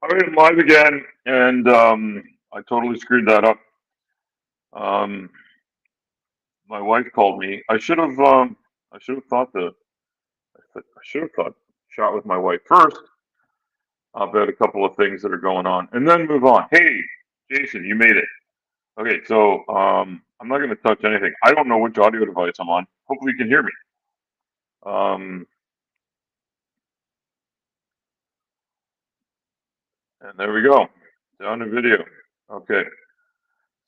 All right, I'm live again, and I totally screwed that up. Um, my wife called me. I should have thought I should have thought shot with my wife first about a couple of things that are going on, and then move on. Hey, Jason, you made it. Okay, so I'm not going to touch anything. I don't know which audio device I'm on. Hopefully, you can hear me. Um, and there we go. Sound and video. Okay,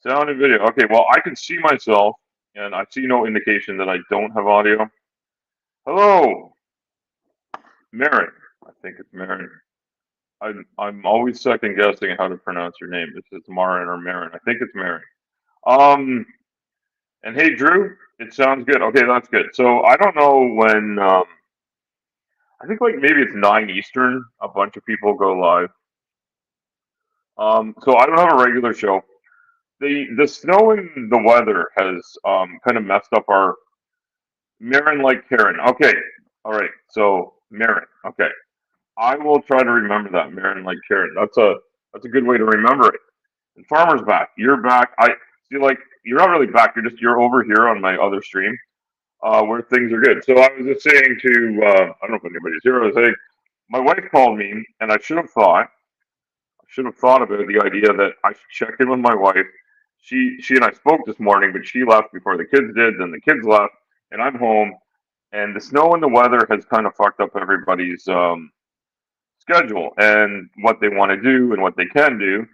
sound and video. Okay, well, I can see myself, and I see no indication that I don't have audio. Hello, Marin. I think it's Marin. I'm always second guessing how to pronounce your name. If it's Marin or Marin. I think it's Marin. Um, and hey, Drew, it sounds good. Okay, that's good. So I don't know when. I think like maybe it's 9 Eastern. A bunch of people go live. So I don't have a regular show. The snow and the weather has kind of messed up our Marin like Karen. Okay, all right. So Marin. Okay. I will try to remember that, Marin like Karen. That's a good way to remember it. And Farmer's back. You're back. I feel like you're not really back. You're over here on my other stream, where things are good. So I was just saying to I don't know if anybody's here. I was saying my wife called me, and I should have thought about the idea that I should check in with my wife. She and I spoke this morning, but she left before the kids did. Then the kids left, and I'm home. And the snow and the weather has kind of fucked up everybody's schedule and what they want to do and what they can do.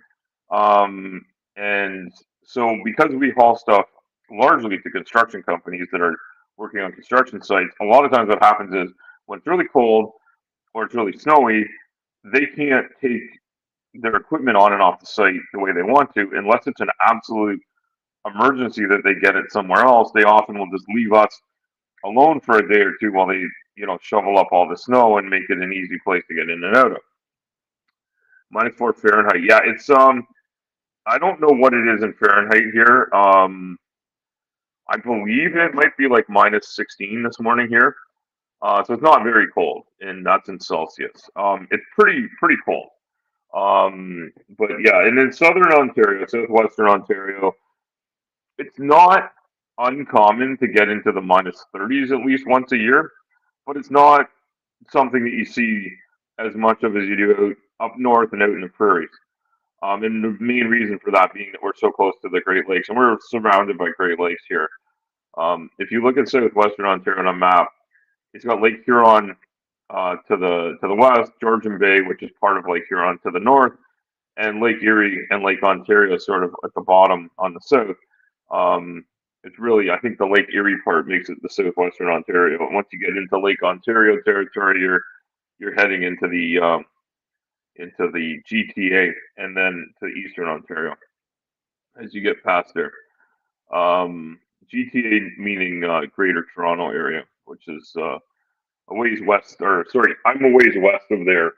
Um, and so, because we haul stuff largely to construction companies that are working on construction sites, a lot of times what happens is when it's really cold or it's really snowy, they can't take their equipment on and off the site the way they want to unless it's an absolute emergency that they get it somewhere else. They often will just leave us alone for a day or two while they, shovel up all the snow and make it an easy place to get in and out of. -4 Fahrenheit. Yeah, it's I don't know what it is in Fahrenheit here. I believe it might be like -16 this morning here. So it's not very cold, and that's in Celsius. It's pretty cold. But yeah, and in southern Ontario, southwestern Ontario, it's not uncommon to get into the -30s at least once a year, but it's not something that you see as much of as you do up north and out in the prairies. And the main reason for that being that we're so close to the Great Lakes, and we're surrounded by Great Lakes here. If you look at southwestern Ontario on a map, it's got Lake Huron to the west, Georgian Bay, which is part of Lake Huron to the north, and Lake Erie and Lake Ontario sort of at the bottom on the south. It's really, I think the Lake Erie part makes it the southwestern Ontario. And once you get into Lake Ontario territory, you're heading into the GTA and then to Eastern Ontario as you get past there. GTA meaning Greater Toronto Area, which is a ways west, or sorry, I'm a ways west of there.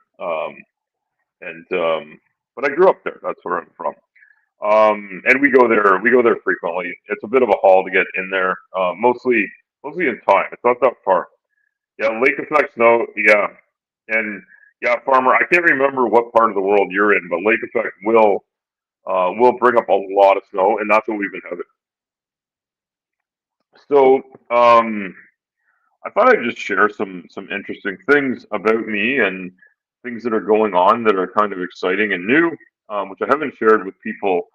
And But I grew up there. That's where I'm from. And we go there. We go there frequently. It's a bit of a haul to get in there. Mostly in time. It's not that far. Yeah, Lake Effect snow. Yeah, and yeah, farmer. I can't remember what part of the world you're in, but Lake Effect will bring up a lot of snow, and that's what we've been having. So I thought I'd just share some interesting things about me and things that are going on that are kind of exciting and new, which I haven't shared with people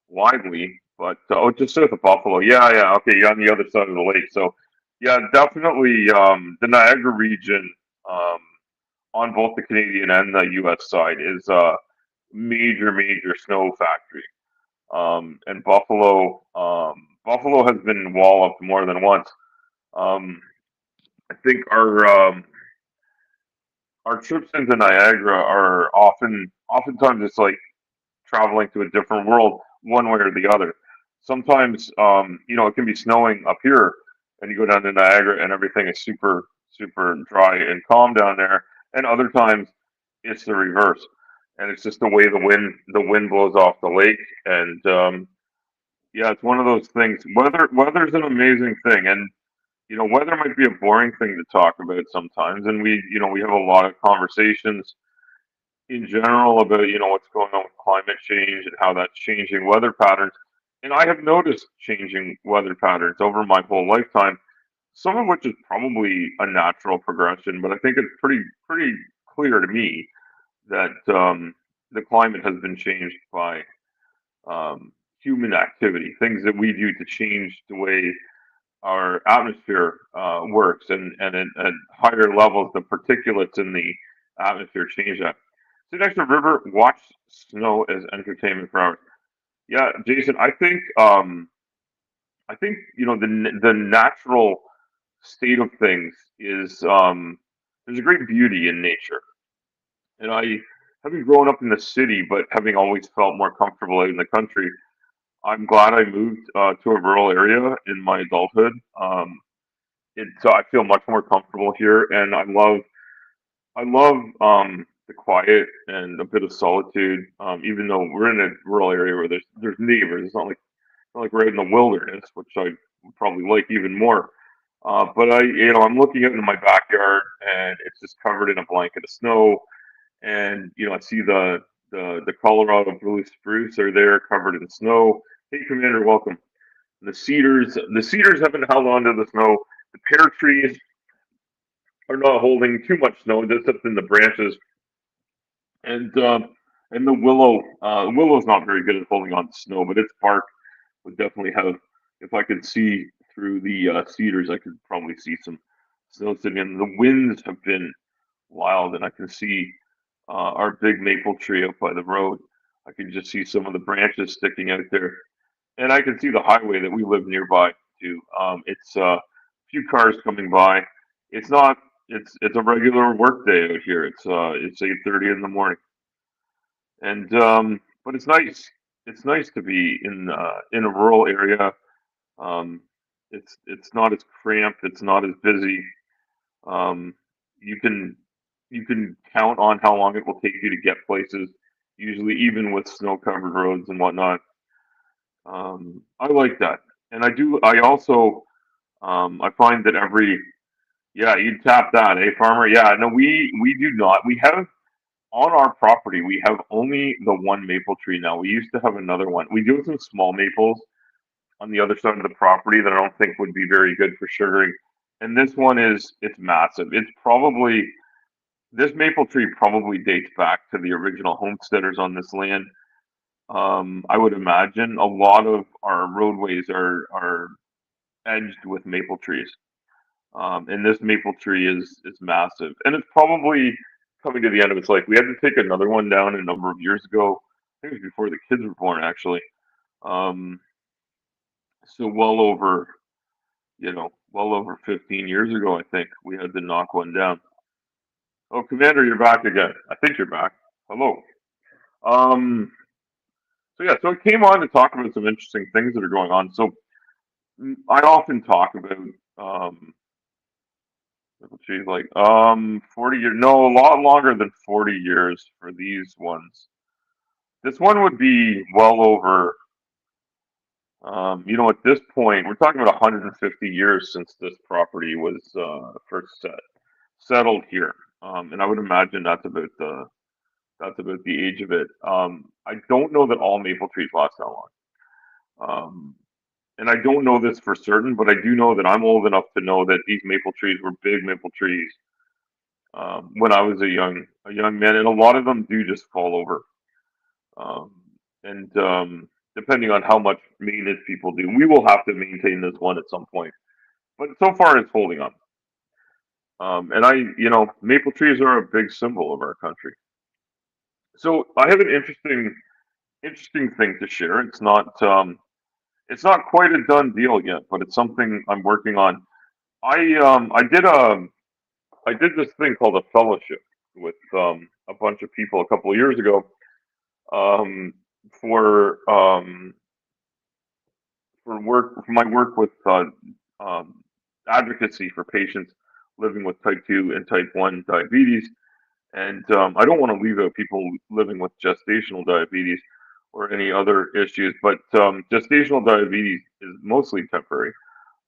widely. But just south of Buffalo, yeah, yeah, okay, you're on the other side of the lake. So yeah, definitely the Niagara region um, on both the Canadian and the U.S. side is a major snow factory. And Buffalo has been walloped more than once. Um, I think our trips into Niagara are oftentimes it's like traveling to a different world one way or the other. Sometimes it can be snowing up here and you go down to Niagara and everything is super dry and calm down there, and other times it's the reverse. And it's just the way the wind blows off the lake, and yeah, it's one of those things. Weather's an amazing thing, and weather might be a boring thing to talk about sometimes, and we have a lot of conversations in general about what's going on with climate change and how that's changing weather patterns. And I have noticed changing weather patterns over my whole lifetime, some of which is probably a natural progression, but I think it's pretty clear to me that the climate has been changed by human activity, things that we do to change the way our atmosphere works, and at higher levels, the particulates in the atmosphere change that. Sit next to a river, watch snow as entertainment for hours. Yeah, Jason, I think the natural state of things is there's a great beauty in nature, and I having grown up in the city, but having always felt more comfortable out in the country. I'm glad I moved to a rural area in my adulthood. So I feel much more comfortable here, and I love the quiet and a bit of solitude. Even though we're in a rural area where there's neighbors, it's not like we're in the wilderness, which I would probably like even more. But I'm looking out into my backyard, and it's just covered in a blanket of snow, and I see the Colorado blue spruce are there, covered in snow. Hey, Commander, welcome. The cedars haven't held on to the snow. The pear trees are not holding too much snow, just up in the branches, and the willow's not very good at holding on to snow, but its bark would definitely have. If I could see through the cedars, I could probably see some snow sitting in. The winds have been wild, and I can see our big maple tree up by the road. I can just see some of the branches sticking out there, and I can see the highway that we live nearby too. It's a few cars coming by. It's not. It's a regular work day out here. It's 8:30 in the morning, and but it's nice. It's nice to be in a rural area. Um, it's not as cramped. It's not as busy. Um, you can you can count on how long it will take you to get places. Usually, even with snow-covered roads and whatnot. I like that, and I do. I also I find that every yeah, you tap that, eh, farmer? Yeah, no, we do not. We have on our property. We have only the one maple tree now. We used to have another one. We do have some small maples on the other side of the property that I don't think would be very good for sugaring. And this one it's massive. This maple tree probably dates back to the original homesteaders on this land. I would imagine a lot of our roadways are edged with maple trees. And this maple tree is massive, and it's probably coming to the end of its life. We had to take another one down a number of years ago. I think it was before the kids were born, actually. Um, so well over 15 years ago, I think we had to knock one down. Oh, Commander, you're back again. I think you're back. Hello. Um, so yeah, so I came on to talk about some interesting things that are going on. So I often talk about um, she's like 40 years. No, a lot longer than 40 years for these ones. This one would be well over. At this point, we're talking about 150 years since this property was first settled here, and I would imagine that's about the age of it. I don't know that all maple trees last that long, um, and I don't know this for certain, but I do know that I'm old enough to know that these maple trees were big maple trees when I was a young man, and a lot of them do just fall over. Um, and depending on how much maintenance people do, we will have to maintain this one at some point. But so far, it's holding up. And maple trees are a big symbol of our country. So I have an interesting thing to share. It's not quite a done deal yet, but it's something I'm working on. I did this thing called a fellowship with a bunch of people a couple of years ago um, for my work with um, advocacy for patients living with type 2 and type 1 diabetes. And I don't want to leave out people living with gestational diabetes or any other issues, but gestational diabetes is mostly temporary.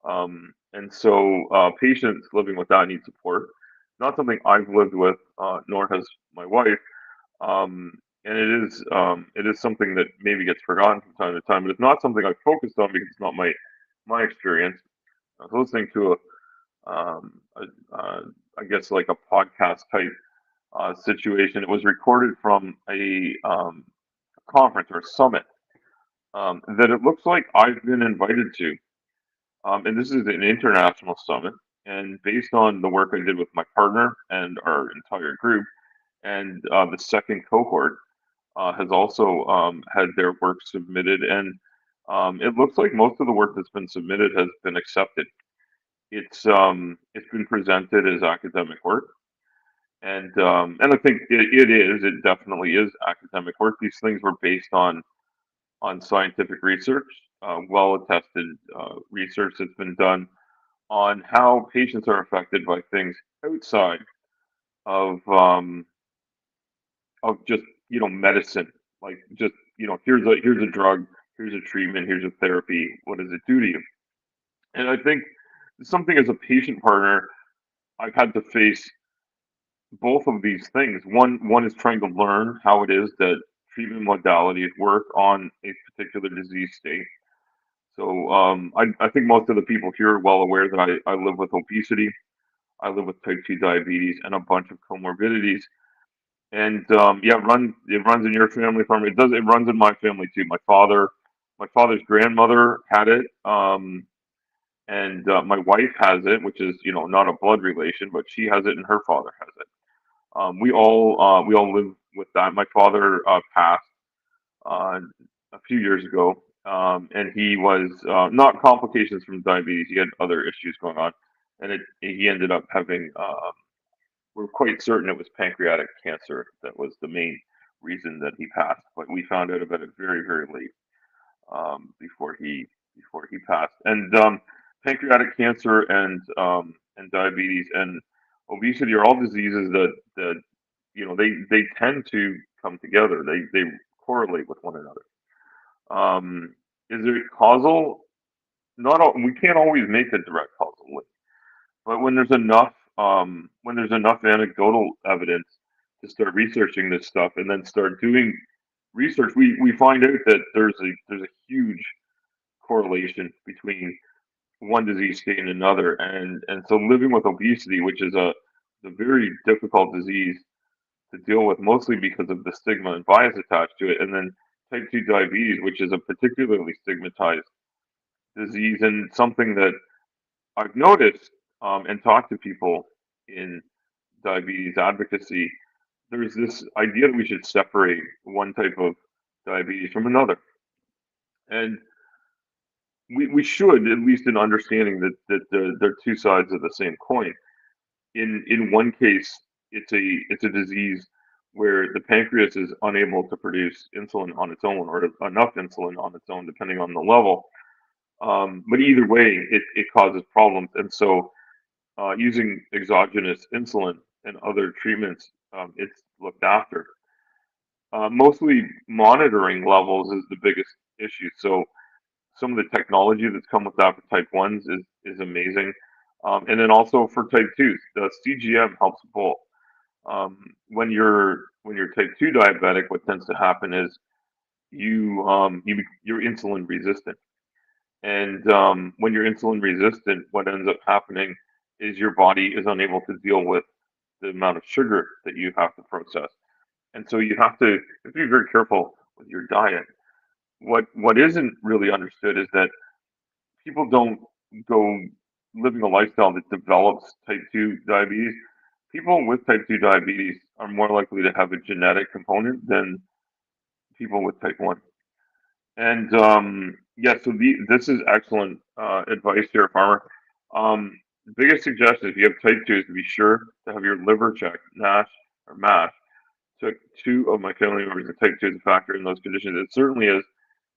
And so patients living with that need support. Not something I've lived with, nor has my wife. And it is something that maybe gets forgotten from time to time, but it's not something I've focused on because it's not my experience. I was listening to I guess like a podcast type situation. It was recorded from a conference or summit that it looks like I've been invited to. And this is an international summit. And based on the work I did with my partner and our entire group, and the second cohort has also had their work submitted, and it looks like most of the work that's been submitted has been accepted. It's been presented as academic work, and I think it definitely is academic work. These things were based on scientific research, well attested research that's been done on how patients are affected by things outside of just medicine, like just here's a drug, here's a treatment, here's a therapy. What does it do to you? And I think something as a patient partner, I've had to face both of these things. One is trying to learn how it is that treatment modalities work on a particular disease state. So I think most of the people here are well aware that I live with obesity, I live with type 2 diabetes, and a bunch of comorbidities. And yeah, it runs in your family farm. It runs in my family too. My father's grandmother had it, and my wife has it, which is not a blood relation, but she has it, and her father has it. We all live with that. My father passed uh, a few years ago, and he was not complications from diabetes. He had other issues going on, and he ended up having. We're quite certain it was pancreatic cancer that was the main reason that he passed, but we found out about it very, very late before he passed. And pancreatic cancer and diabetes and obesity are all diseases that they tend to come together. They correlate with one another. Is it causal? Not all, we can't always make a direct causal link, but when there's enough anecdotal evidence to start researching this stuff and then start doing research, we find out that there's a huge correlation between one disease state and another, and so living with obesity, which is a very difficult disease to deal with, mostly because of the stigma and bias attached to it, and then type 2 diabetes, which is a particularly stigmatized disease, and something that I've noticed and talked to people in diabetes advocacy. There's this idea that we should separate one type of diabetes from another, and we should, at least in understanding that they're two sides of the same coin. In one case, it's a disease where the pancreas is unable to produce insulin on its own, or enough insulin on its own, depending on the level. But either way, it causes problems, and so using exogenous insulin and other treatments, it's looked after. Mostly monitoring levels is the biggest issue. So some of the technology that's come with that for type ones is amazing. And then also for type twos, the CGM helps both. When you're type two diabetic, what tends to happen is you're insulin resistant, and when you're insulin resistant, what ends up happening is your body is unable to deal with the amount of sugar that you have to process, and so you have to be very careful with your diet. What isn't really understood is that people don't go living a lifestyle that develops type 2 diabetes. People with type 2 diabetes are more likely to have a genetic component than people with type 1. And yeah, so this is excellent advice here, Farmer. The biggest suggestion if you have type 2 is to be sure to have your liver checked, NASH or MASH. Took two of my family members with type 2 as a factor in those conditions. It certainly is.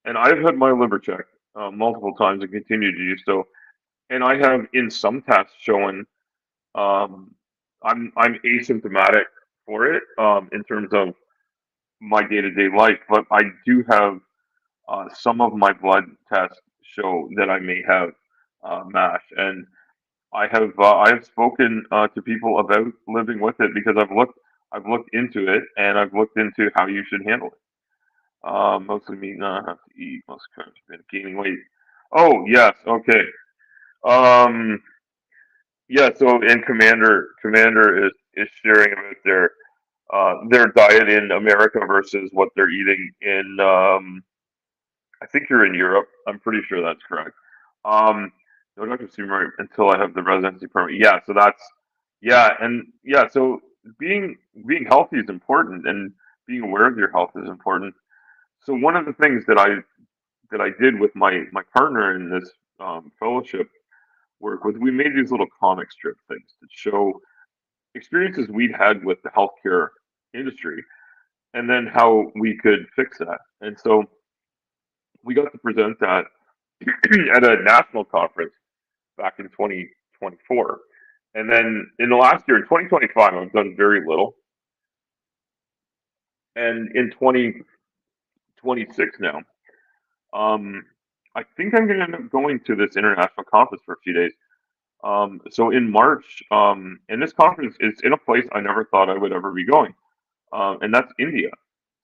And I've had my liver checked multiple times and continue to do so. And I have in some tests shown um, I'm asymptomatic for it in terms of my day to day life, but I do have some of my blood tests show that I may have MASH, and I have spoken to people about living with it because I've looked into it, and I've looked into how you should handle it. Mostly meat not have to eat. Most carbs been gaining weight. Oh yes, okay. Um, yeah. So, and Commander is sharing about their diet in America versus what they're eating in. I think you're in Europe. I'm pretty sure that's correct. Um, no Dr. Seymour until I have the residency permit. Yeah. So that's yeah, and yeah. So being healthy is important, and being aware of your health is important. So one of the things that I did with my partner in this fellowship work was we made these little comic strip things that show experiences we'd had with the healthcare industry, and then how we could fix that. And so we got to present that at a national conference back in 2024. And then in the last year, in 2025, I've done very little. And in 2026 now, um, I think I'm going to end up going to this international conference for a few days. So in March, and this conference is in a place I never thought I would ever be going, and that's India.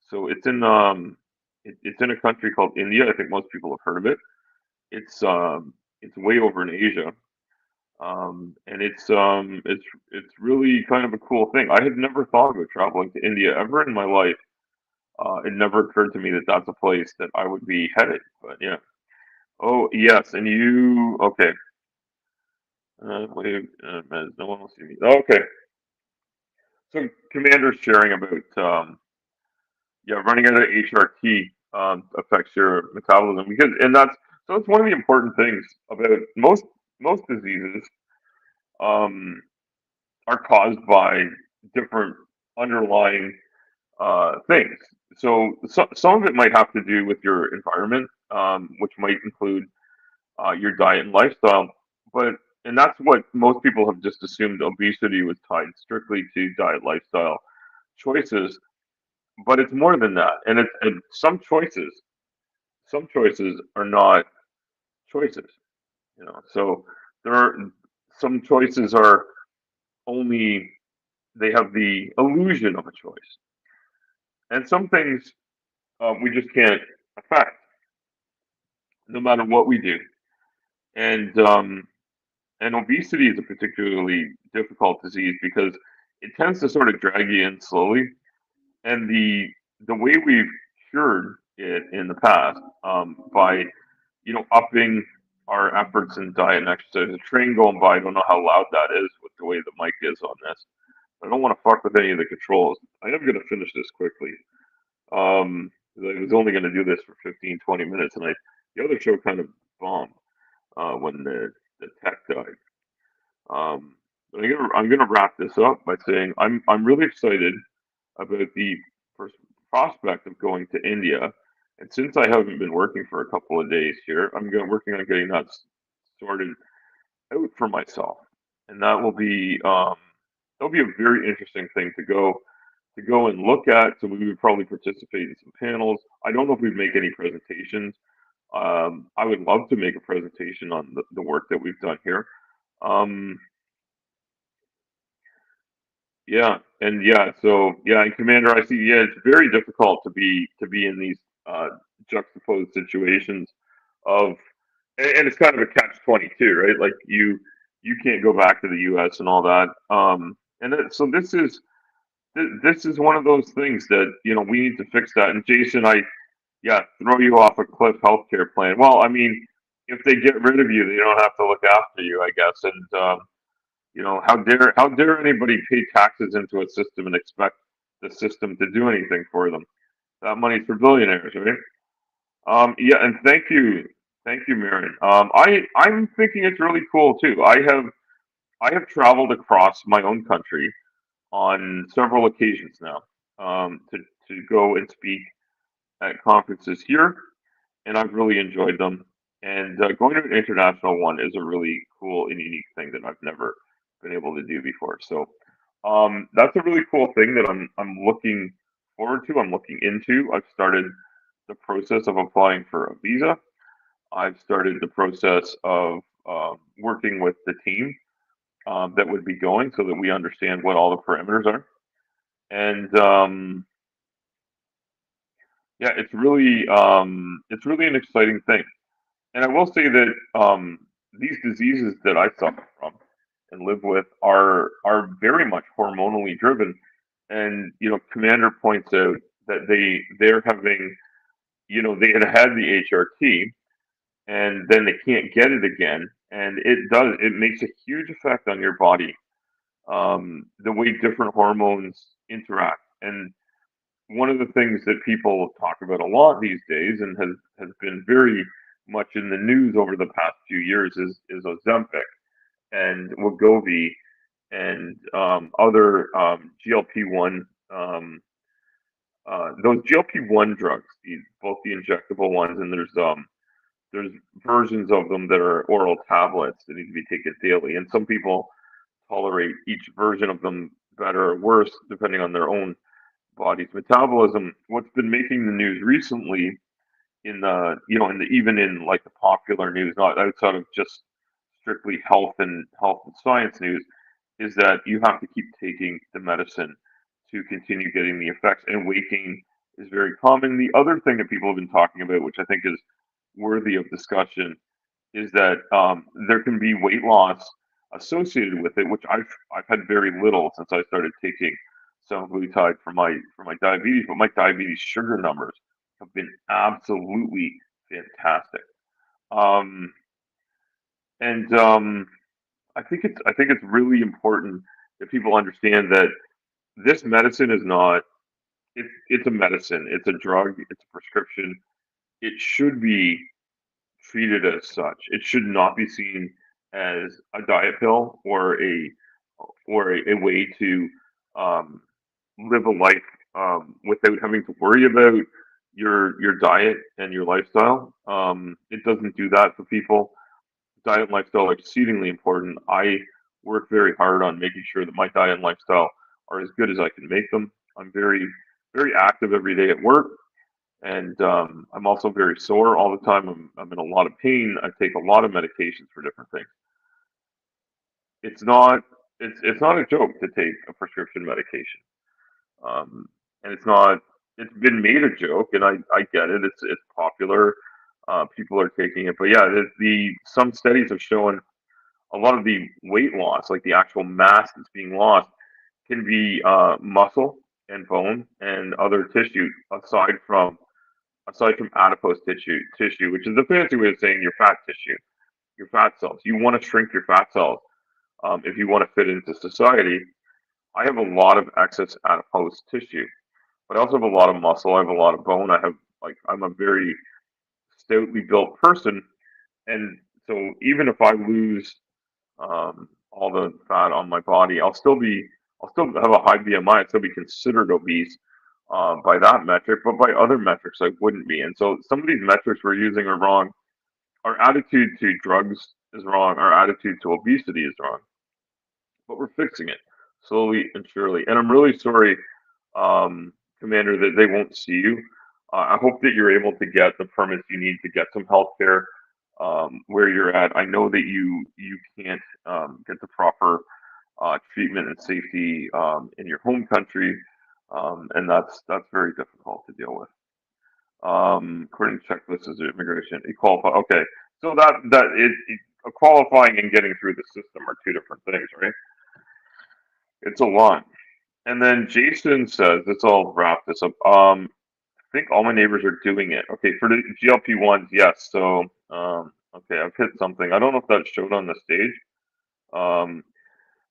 So it's in a country called India. I think most people have heard of it. It's way over in Asia, and it's really kind of a cool thing. I had never thought about traveling to India ever in my life. It never occurred to me that that's a place that I would be headed. But yeah. Oh yes, and you okay? Wait, no one will see me. Okay, so Commander's sharing about yeah, running out of HRT affects your metabolism because, and that's so it's one of the important things about most diseases um, are caused by different underlying things. So some of it might have to do with your environment, which might include your diet and lifestyle. But and that's what most people have just assumed obesity was tied strictly to diet lifestyle choices. But it's more than that, and some choices are not choices. So there are some choices are only they have the illusion of a choice, and some things we just can't affect, no matter what we do. And obesity is a particularly difficult disease because it tends to sort of drag you in slowly. And the way we've cured it in the past by upping our efforts in diet and exercise. The train going by, I don't know how loud that is with the way the mic is on this. I don't want to fuck with any of the controls. I am going to finish this quickly. 'Cause I was only going to do this for 15, 20 minutes, and the other show kind of bombed when the tech died. But I'm gonna wrap this up by saying I'm really excited about the pers- prospect of going to India. And since I haven't been working for a couple of days here, working on getting that sorted out for myself, and that'll be a very interesting thing to go and look at. So we would probably participate in some panels. I don't know if we'd make any presentations. I would love to make a presentation on the work that we've done here. Um, Yeah, and yeah, so yeah, and Commander, I see. Yeah, it's very difficult to be in these uh, juxtaposed situations of, and it's kind of a catch-22, right? Like you can't go back to the U.S. and all that. So this is one of those things that we need to fix that. And Jason, yeah, throw you off a cliff healthcare plan. Well, I mean, if they get rid of you, they don't have to look after you, I guess, and how dare anybody pay taxes into a system and expect the system to do anything for them? That money's for billionaires, right? Yeah, and thank you, Marion. I'm thinking it's really cool too. I have traveled across my own country on several occasions now to go and speak at conferences here, and I've really enjoyed them. And going to an international one is a really cool and unique thing that I've never been able to do before. So that's a really cool thing that I'm looking forward to. I'm looking into. I've started the process of applying for a visa. I've started the process of working with the team that would be going, so that we understand what all the parameters are. And yeah, it's really an exciting thing. And I will say that these diseases that I suffer from and live with are very much hormonally driven. And Commander points out that they're having, they had the HRT, and then they can't get it again, and it makes a huge effect on your body, the way different hormones interact. And one of the things that people talk about a lot these days, and has been very much in the news over the past few years, is Ozempic and Wegovy and other GLP-1, those GLP-1 drugs, both the injectable ones, and there's versions of them that are oral tablets that need to be taken daily. And some people tolerate each version of them better or worse depending on their own body's metabolism. What's been making the news recently, in the even in like the popular news, not outside of just strictly health and science news, is that you have to keep taking the medicine to continue getting the effects. And weight gain is very common. The other thing that people have been talking about, which I think is worthy of discussion, is that there can be weight loss associated with it, which I've had very little since I started taking semaglutide for my diabetes, but my diabetes sugar numbers have been absolutely fantastic. Um, and I think it's really important that people understand that this medicine is not, it's a medicine, it's a drug, it's a prescription. It should be treated as such. It should not be seen as a diet pill or a way to um, live a life without having to worry about your diet and your lifestyle. It doesn't do that for people. Diet and lifestyle are exceedingly important. I work very hard on making sure that my diet and lifestyle are as good as I can make them. I'm very active every day at work, and I'm also very sore all the time. I'm in a lot of pain. I take a lot of medications for different things. It's not it's not a joke to take a prescription medication, and it's not. It's been made a joke, and I get it. It's popular. People are taking it, but yeah, some studies have shown a lot of the weight loss, like the actual mass that's being lost, can be muscle and bone and other tissue aside from adipose tissue, which is the fancy way of saying your fat tissue, your fat cells. You want to shrink your fat cells if you want to fit into society. I have a lot of excess adipose tissue, but I also have a lot of muscle. I have a lot of bone. I'm a very stoutly built person, and so even if I lose all the fat on my body, I'll still have a high BMI. I'd still be considered obese by that metric, but by other metrics, I wouldn't be. And so some of these metrics we're using are wrong. Our attitude to drugs is wrong. Our attitude to obesity is wrong, but we're fixing it slowly and surely. And I'm really sorry, Commander, that they won't see you. I hope that you're able to get the permits you need to get some health care where you're at. I know that you can't get the proper treatment and safety in your home country, and that's very difficult to deal with. According to checklist, is immigration, you qualify. Okay, so qualifying and getting through the system are two different things, right? It's a lot. And then Jason says, let's all wrap this up. I think all my neighbors are doing it. Okay, for the GLP ones, yes. So, okay, I've hit something. I don't know if that showed on the stage. Um,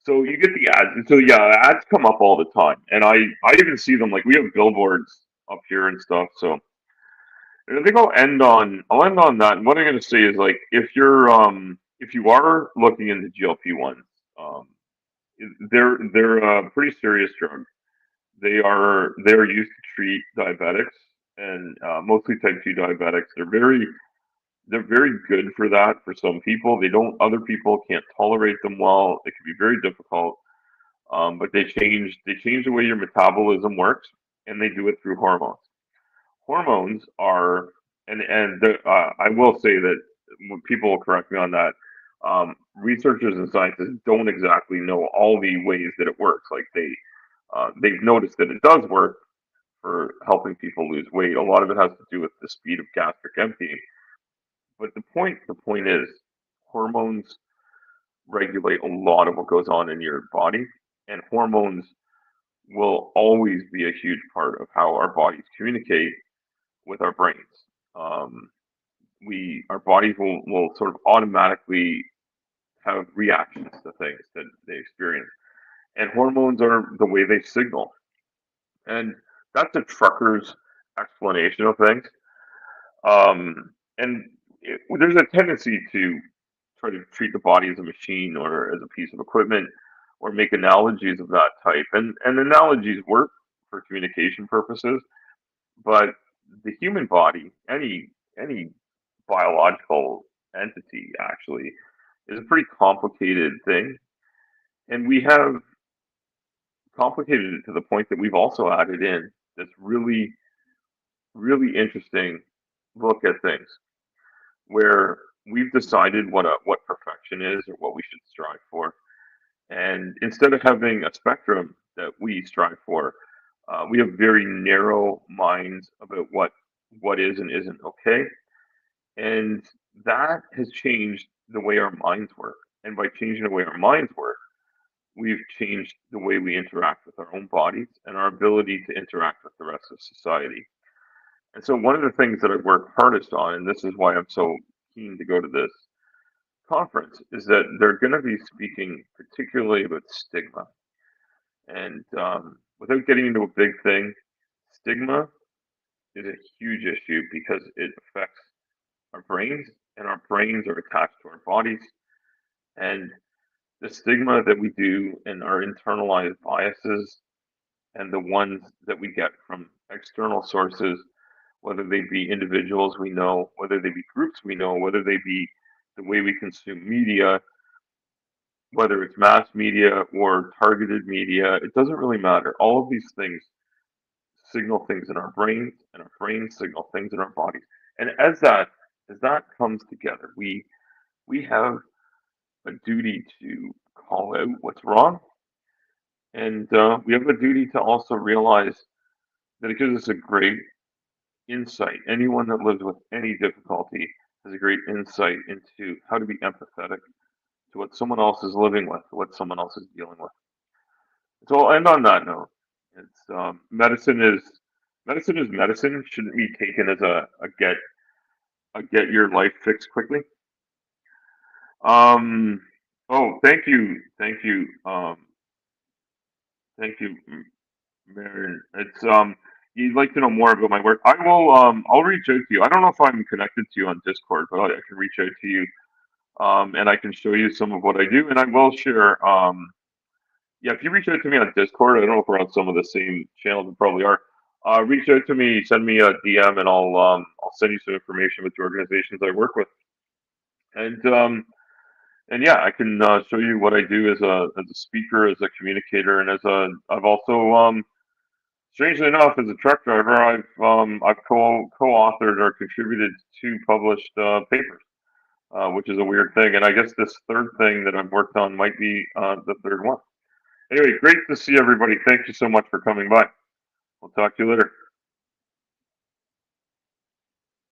so you get the ads. So yeah, ads come up all the time, and I even see them. Like we have billboards up here and stuff. So I think I'll end on that. And what I'm going to say is like if you are looking into GLP ones, um, they're a pretty serious drug. They're used to treat diabetics and mostly type 2 diabetics. They're very good for that for some people. They don't other people can't tolerate them well. It can be very difficult. But they change the way your metabolism works, and they do it through hormones. Hormones are I will say that when people will correct me on that. Researchers and scientists don't exactly know all the ways that it works. Like they've noticed that it does work for helping people lose weight. A lot of it has to do with the speed of gastric emptying. But the point is, hormones regulate a lot of what goes on in your body, and hormones will always be a huge part of how our bodies communicate with our brains. Um, our bodies will sort of automatically have reactions to things that they experience, and hormones are the way they signal. And that's a trucker's explanation of things. And there's a tendency to try to treat the body as a machine or as a piece of equipment or make analogies of that type. And analogies work for communication purposes, but the human body, any biological entity actually, is a pretty complicated thing. And we have complicated it to the point that we've also added in this really, really interesting look at things where we've decided what perfection is or what we should strive for. And instead of having a spectrum that we strive for, we have very narrow minds about what is and isn't okay. And that has changed the way our minds work. And by changing the way our minds work, we've changed the way we interact with our own bodies and our ability to interact with the rest of society. And so, one of the things that I work hardest on, and this is why I'm so keen to go to this conference, is that they're going to be speaking particularly about stigma. And without getting into a big thing, stigma is a huge issue because it affects our brains, and our brains are attached to our bodies. And the stigma that we do and our internalized biases and the ones that we get from external sources, whether they be individuals we know, whether they be groups we know, whether they be the way we consume media, whether it's mass media or targeted media, it doesn't really matter. All of these things signal things in our brains, and our brains signal things in our bodies. And as that comes together, we have a duty to call out what's wrong, and we have a duty to also realize that it gives us a great insight. Anyone that lives with any difficulty has a great insight into how to be empathetic to what someone else is living with, what someone else is dealing with. So I'll end on that note. It's medicine is medicine. Shouldn't be taken as a get your life fixed quickly. Um, oh, thank you, Marion. It's you'd like to know more about my work. I'll reach out to you. I don't know if I'm connected to you on Discord, but I can reach out to you. And I can show you some of what I do, and I will share. Yeah, if you reach out to me on Discord, I don't know if we're on some of the same channels. We probably are. Reach out to me, send me a DM, and I'll send you some information with the organizations I work with. And yeah, I can show you what I do as a speaker, as a communicator, and I've also strangely enough, as a truck driver, I've co-authored or contributed to published papers, which is a weird thing. And I guess this third thing that I've worked on might be the third one. Anyway, great to see everybody. Thank you so much for coming by. We'll talk to you later.